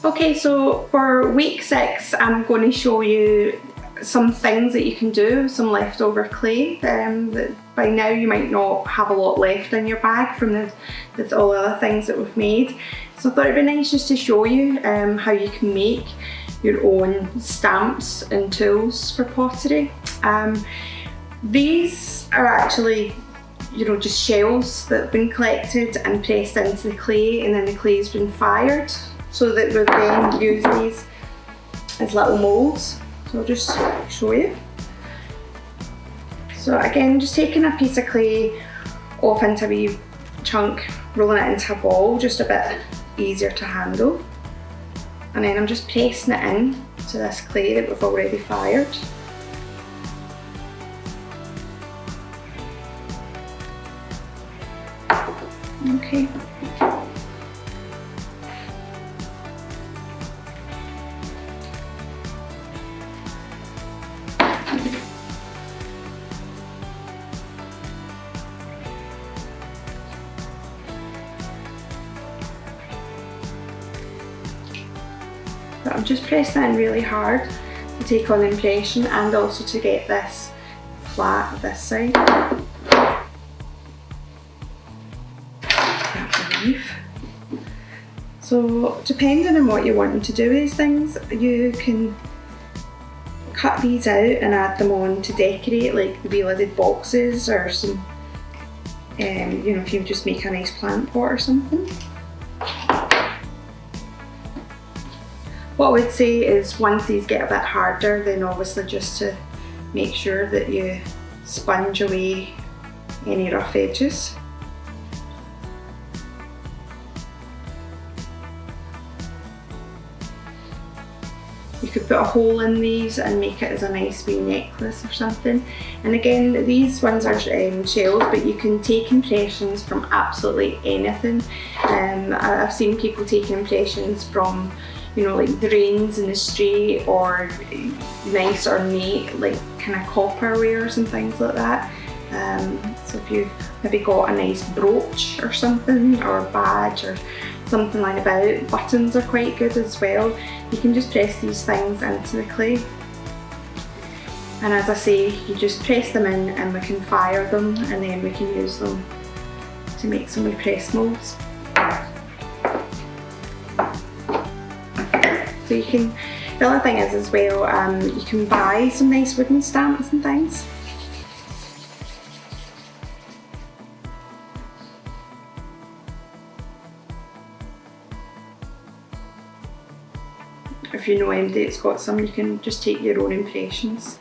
Okay, so for week 6 I'm going to show you some things that you can do with some leftover clay. That by now you might not have a lot left in your bag from all the other things that we've made. So I thought it'd be nice just to show you how you can make your own stamps and tools for pottery. These are actually, you know, just shells that have been collected and pressed into the clay, and then the clay's been fired so that we then use these as little moulds. So I'll just show you. So again, just taking a piece of clay off into a wee chunk, rolling it into a ball, just a bit easier to handle. And then I'm just pressing it in to this clay that we've already fired. Okay. But I'm just pressing in really hard to take on the impression and also to get this flat this side. So depending on what you're wanting to do with these things, you can cut these out and add them on to decorate, like the wee lidded boxes or some, you know, if you just make a nice plant pot or something. What I would say is once these get a bit harder, then obviously just to make sure that you sponge away any rough edges. You could put a hole in these and make it as a nice wee necklace or something. And again, these ones are shells, but you can take impressions from absolutely anything. I've seen people taking impressions from, you know, like drains in the street, or nice ornate, like kind of copperwares and things like that. So if you've maybe got a nice brooch or something, or a badge or something like about, buttons are quite good as well. You can just press these things into the clay. And as I say, you just press them in and we can fire them, and then we can use them to make some wee press moulds. So you can, the other thing is as well, you can buy some nice wooden stamps and things. If you know anybody that's got some, you can just take your own impressions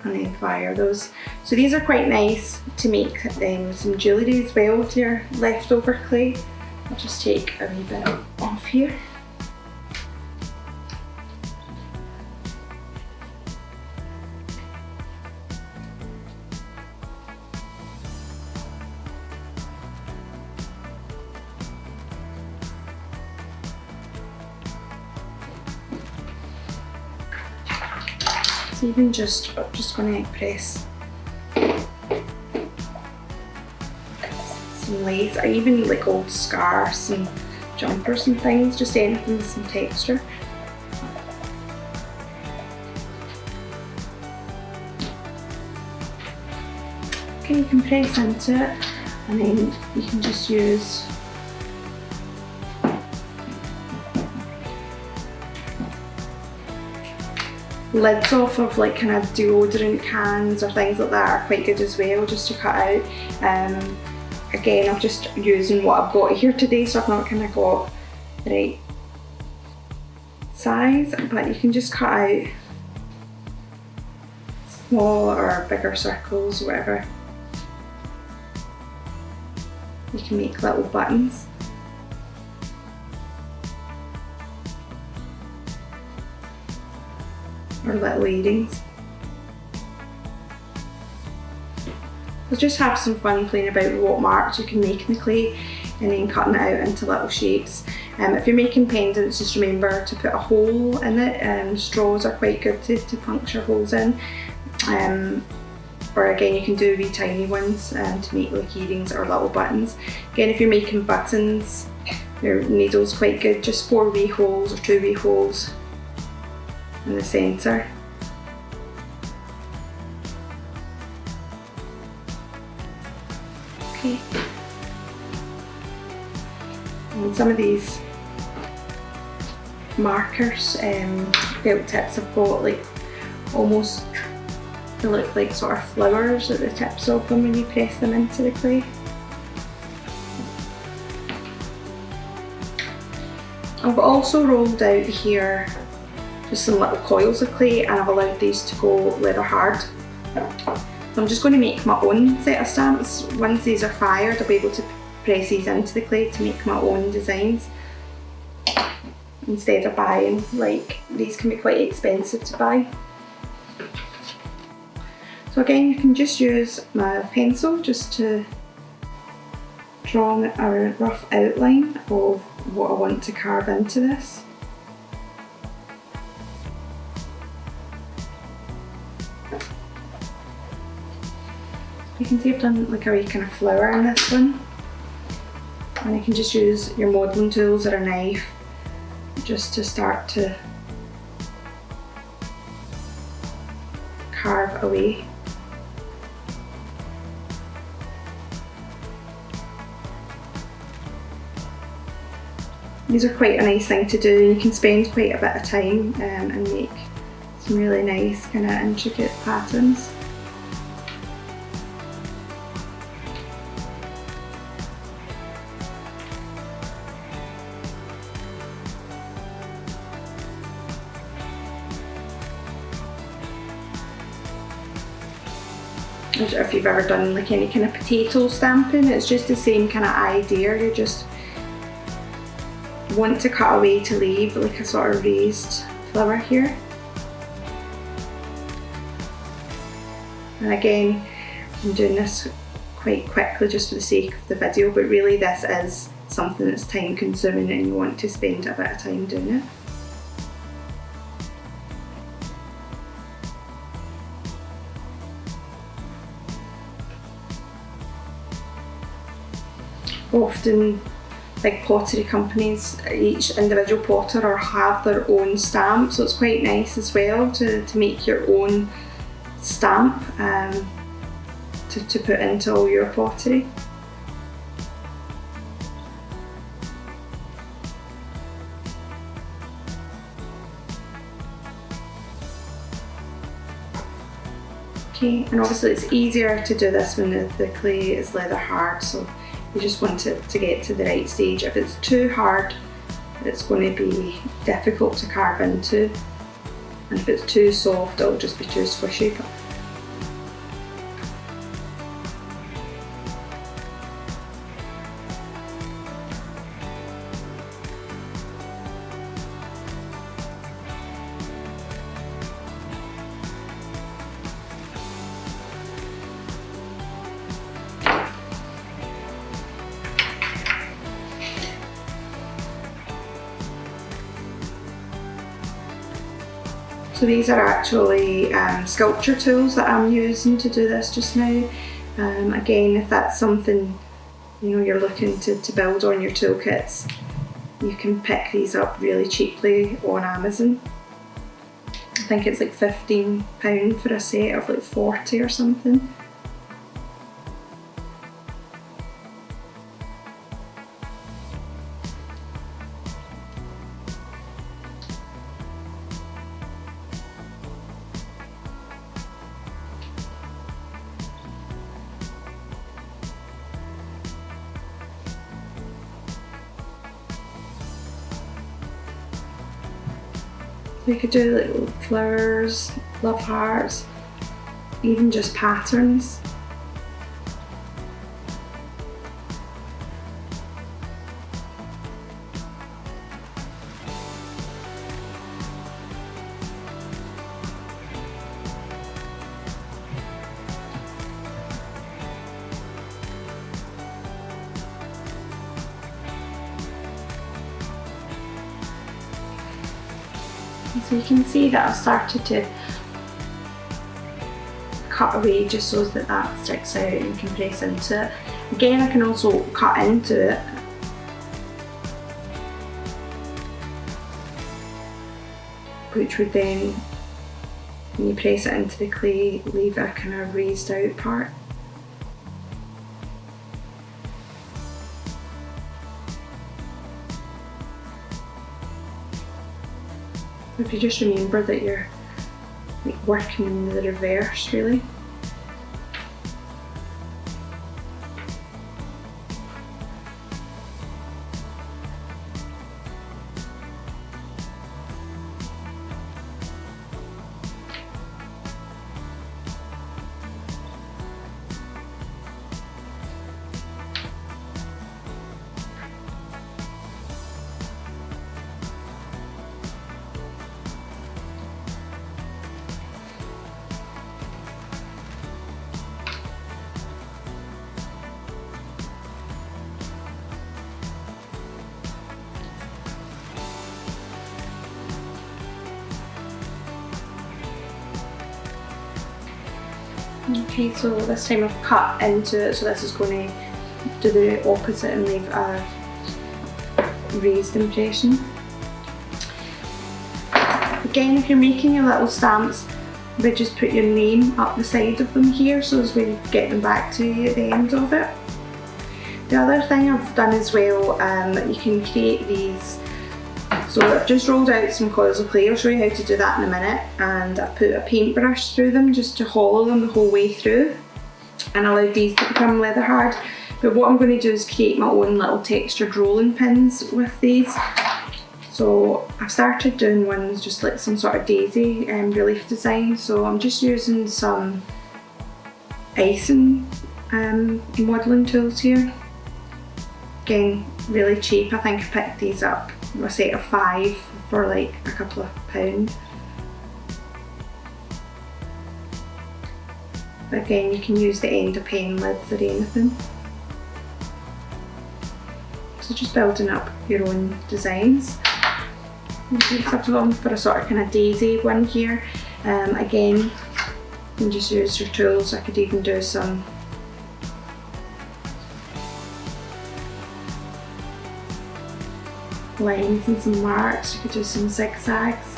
and then fire those. So these are quite nice to make some jewellery as well with your leftover clay. I'll just take a wee bit off here. So even I'm just going to press some lace, or even like old scarves and jumpers and things, just anything with some texture. Okay, you can press into it, and then you can just use lids off of like kind of deodorant cans or things like that are quite good as well, just to cut out. Again, I'm just using what I've got here today, so I've not kind of got the right size, but you can just cut out small or bigger circles, whatever. You can make little buttons. Or little earrings. So just have some fun playing about with what marks you can make in the clay, and then cutting it out into little shapes. If you're making pendants, just remember to put a hole in it. Straws are quite good to puncture holes in. Or again, you can do wee tiny ones to make like earrings or little buttons. Again, if you're making buttons, Your needle's quite good, just 4 wee holes or 2 wee holes in the centre. Okay. And some of these markers, felt tips have got like almost, they look like sort of flowers at the tips of them when you press them into the clay. I've also rolled out here just some little coils of clay, and I've allowed these to go leather hard. So I'm just going to make my own set of stamps. Once these are fired, I'll be able to press these into the clay to make my own designs, instead of buying, like, these can be quite expensive to buy. So again, you can just use my pencil just to draw a rough outline of what I want to carve into this. You can see I've done like a wee kind of flower in this one, and you can just use your modelling tools or a knife just to start to carve away. These are quite a nice thing to do, and you can spend quite a bit of time and make some really nice kind of intricate patterns. I don't know if you've ever done like any kind of potato stamping, it's just the same kind of idea. You just want to cut away to leave like a sort of raised flower here. And again, I'm doing this quite quickly just for the sake of the video, but really this is something that's time consuming and you want to spend a bit of time doing it. Often big pottery companies, each individual potter or have their own stamp, so it's quite nice as well to make your own stamp to put into all your pottery. Okay, and obviously it's easier to do this when the clay is leather hard, so you just want it to get to the right stage. If it's too hard, it's going to be difficult to carve into, and if it's too soft, it'll just be too squishy. So these are actually sculpture tools that I'm using to do this just now. Again, if that's something you're looking to build on your toolkits, you can pick these up really cheaply on Amazon. I think it's like £15 for a set of like 40 or something. You could do little flowers, love hearts, even just patterns. So you can see that I've started to cut away just so that that sticks out and you can press into it. Again, I can also cut into it which would then, when you press it into the clay, leave a kind of raised out part. If you just remember that you're like working in the reverse, really. Okay, so this time I've cut into it, so this is going to do the opposite and leave a raised impression. Again, if you're making your little stamps, we just put your name up the side of them here, so as we get them back to you at the end of it. The other thing I've done as well, you can create these. So I've just rolled out some coils of clay. I'll show you how to do that in a minute, and I've put a paintbrush through them just to hollow them the whole way through and allowed these to become leather hard. But what I'm going to do is create my own little textured rolling pins with these. So I've started doing ones just like some sort of daisy relief design, so I'm just using some icing modelling tools here. Again, really cheap. I think I picked these up a set of 5 for like a couple of £. But again, you can use the end of pen lids or anything. So just building up your own designs. I've gone for a sort of kind of daisy one here. Again, you can just use your tools. I could even do some lines and some marks. You could do some zigzags.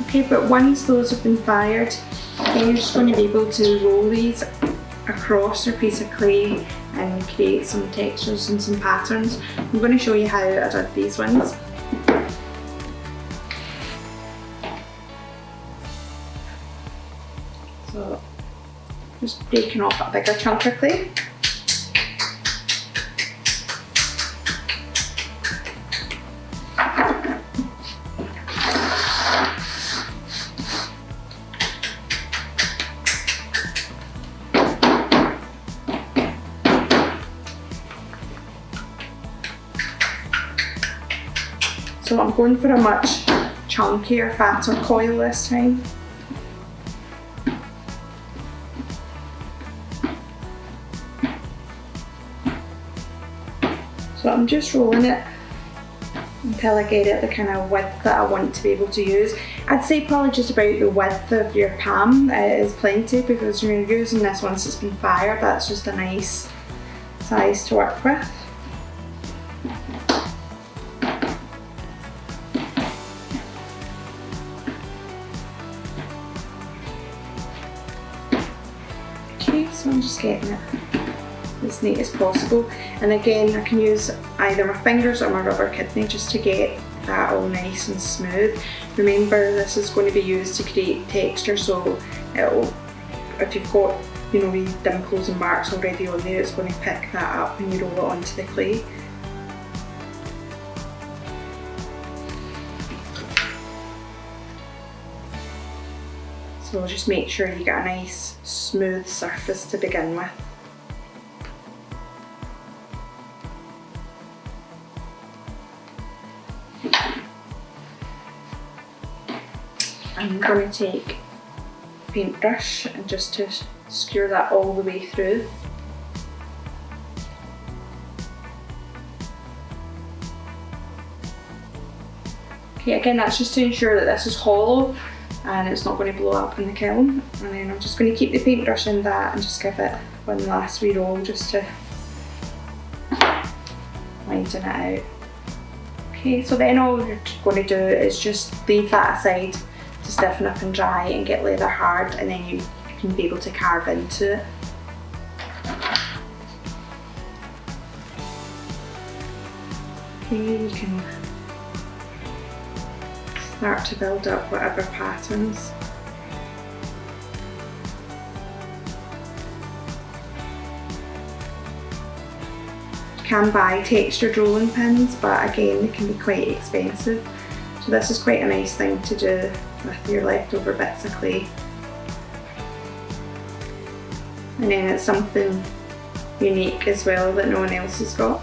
Okay, but once those have been fired, then you're just going to be able to roll these across your piece of clay and create some textures and some patterns. I'm going to show you how I did these ones. So just breaking off a bigger chunk of clay. So I'm going for a much chunkier, fatter coil this time. So I'm just rolling it until I get it the kind of width that I want to be able to use. I'd say probably just about the width of your palm is plenty, because when you're using this once it's been fired, that's just a nice size to work with. Okay, so I'm just getting it as neat as possible, and again I can use either my fingers or my rubber kidney just to get that all nice and smooth. Remember, this is going to be used to create texture, so it'll, if you've got, you know, wee dimples and marks already on there, it's going to pick that up when you roll it onto the clay. So just make sure you get a nice smooth surface to begin with. I'm going to take a paintbrush and just to skewer that all the way through. Okay, again, that's just to ensure that this is hollow. and it's not going to blow up in the kiln. And then I'm just going to keep the paintbrush in that and just give it one last wee roll just to widen it out. Okay, so then all we're going to do is just leave that aside to stiffen up and dry and get leather hard, and then you can be able to carve into it. Okay, you can start to build up whatever patterns. You can buy textured rolling pins, but again they can be quite expensive. So this is quite a nice thing to do with your leftover bits of clay. And then it's something unique as well that no one else has got.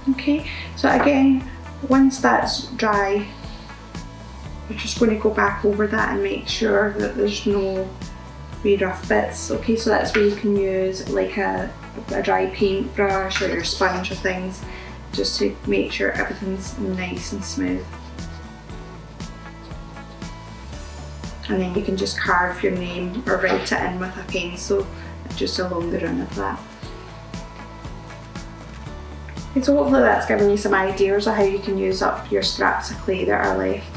Okay, so again, once that's dry, we're just going to go back over that and make sure that there's no wee rough bits. Okay, so that's where you can use like a dry paintbrush or your sponge or things, just to make sure everything's nice and smooth. And then you can just carve your name or write it in with a pencil just along the rim of that. So hopefully that's given you some ideas of how you can use up your scraps of clay that are left.